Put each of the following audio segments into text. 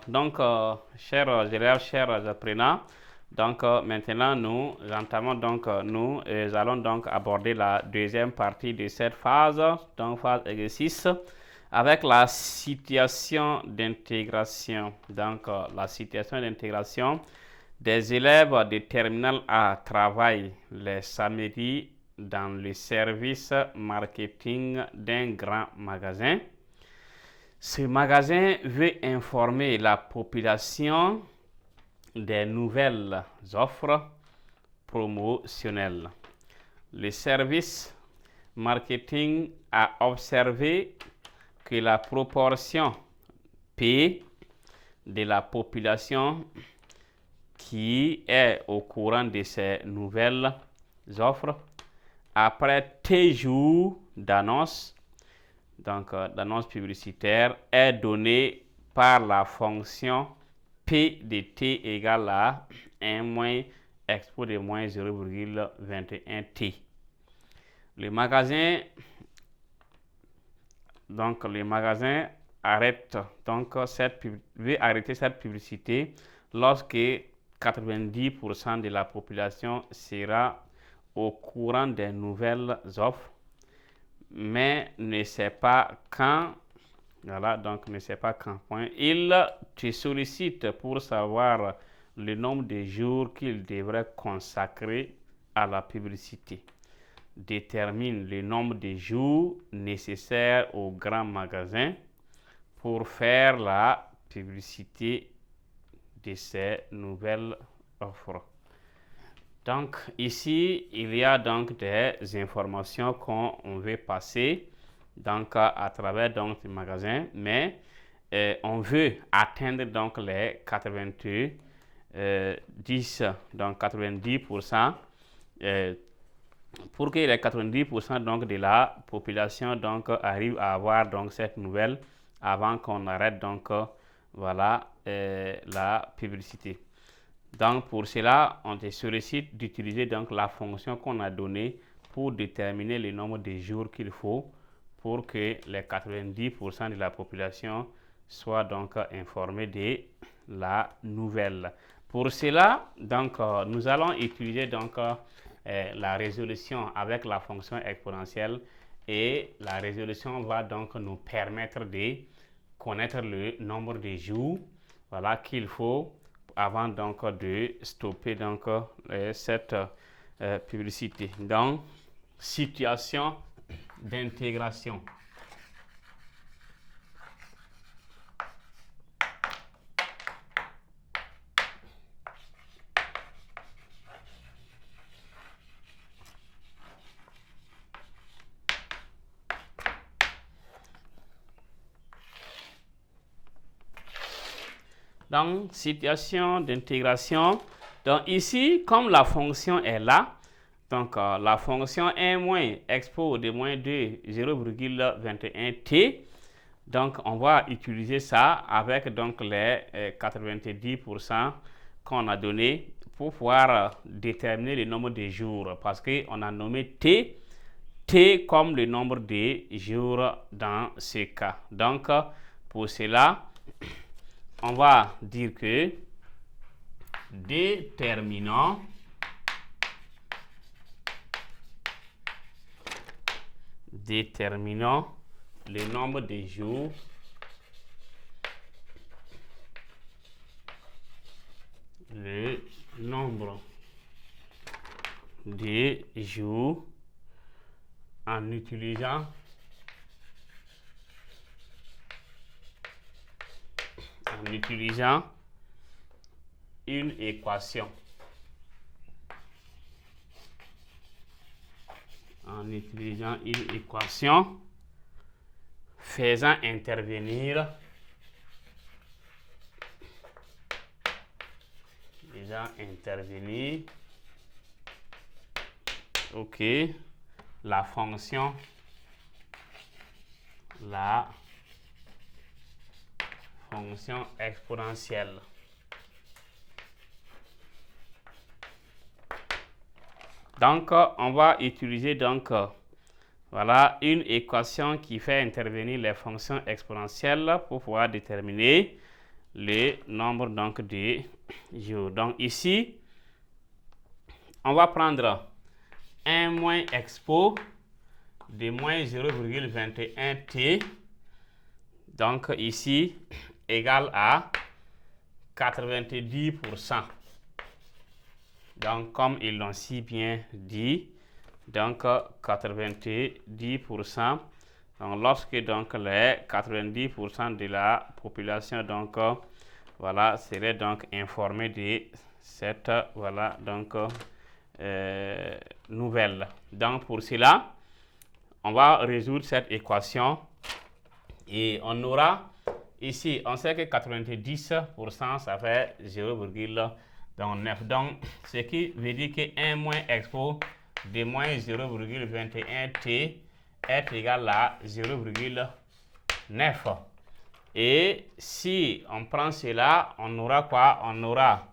Donc, chers élèves, chers apprenants, donc maintenant nous entamons nous allons donc aborder la deuxième partie de cette phase, donc phase exercice, avec la situation d'intégration. Donc, la situation d'intégration des élèves de terminale A travaillent les samedis dans le service marketing d'un grand magasin. Ce magasin veut informer la population des nouvelles offres promotionnelles. Le service marketing a observé que la proportion P de la population qui est au courant de ces nouvelles offres après T jours d'annonce, donc d'annonce publicitaire, est donnée par la fonction P de T égale à 1 moins expo de moins 0,21T. Le magasin veut arrêter cette publicité lorsque 90% de la population sera au courant des nouvelles offres, mais ne sait pas quand. Voilà, donc ne sait pas quand. Il te sollicite pour savoir le nombre de jours qu'il devrait consacrer à la publicité. Détermine le nombre de jours nécessaires au grand magasin pour faire la publicité de ces nouvelles offres. Donc ici, il y a donc des informations qu'on veut passer donc à travers donc le magasin, mais on veut atteindre donc les 90%. Pour que les 90% donc de la population donc arrive à avoir donc cette nouvelle avant qu'on arrête donc voilà la publicité. Donc pour cela, on te sollicite d'utiliser donc la fonction qu'on a donnée pour déterminer le nombre de jours qu'il faut pour que les 90% de la population soient donc informés de la nouvelle. Pour cela, donc nous allons utiliser donc la résolution avec la fonction exponentielle, et la résolution va donc nous permettre de connaître le nombre de jours, voilà, qu'il faut avant donc de stopper donc cette publicité. Donc, situation d'intégration. Donc, situation d'intégration. Donc, ici, comme la fonction est là, donc la fonction 1 moins expo de moins 2 0,21T, donc on va utiliser ça avec donc les 90% qu'on a donné pour pouvoir déterminer le nombre de jours, parce qu'on a nommé T comme le nombre de jours dans ce cas. Donc, pour cela, on va dire que déterminons le nombre de jours en utilisant une équation. Faisant intervenir la fonction exponentielle. Donc, on va utiliser donc voilà une équation qui fait intervenir les fonctions exponentielles pour pouvoir déterminer le nombre donc de jours. Donc ici, on va prendre 1 moins expo de moins 0,21t. Donc ici, égal à 90%. Donc comme ils l'ont si bien dit, donc 90%. Donc lorsque donc les 90% de la population donc voilà serait donc informés de cette voilà donc nouvelle. Donc pour cela, on va résoudre cette équation et on aura ici, on sait que 90% ça fait 0,9. Donc ce qui veut dire que 1 moins expo de moins 0,21t est égal à 0,9. Et si on prend cela, on aura quoi? On aura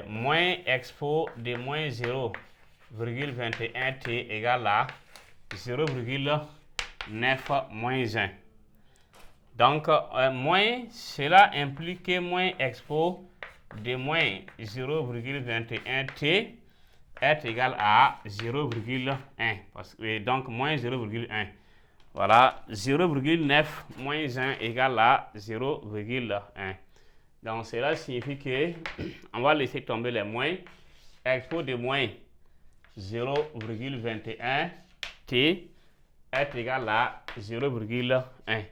moins expo de moins 0,21t égale à 0,9 moins 1. Donc, moins, cela implique que moins expo de moins 0,21t est égal à 0,1. Donc, moins 0,1. Voilà, 0,9 moins 1 égale à 0,1. Donc, cela signifie que on va laisser tomber les moins. Expo de moins 0,21t est égal à 0,1.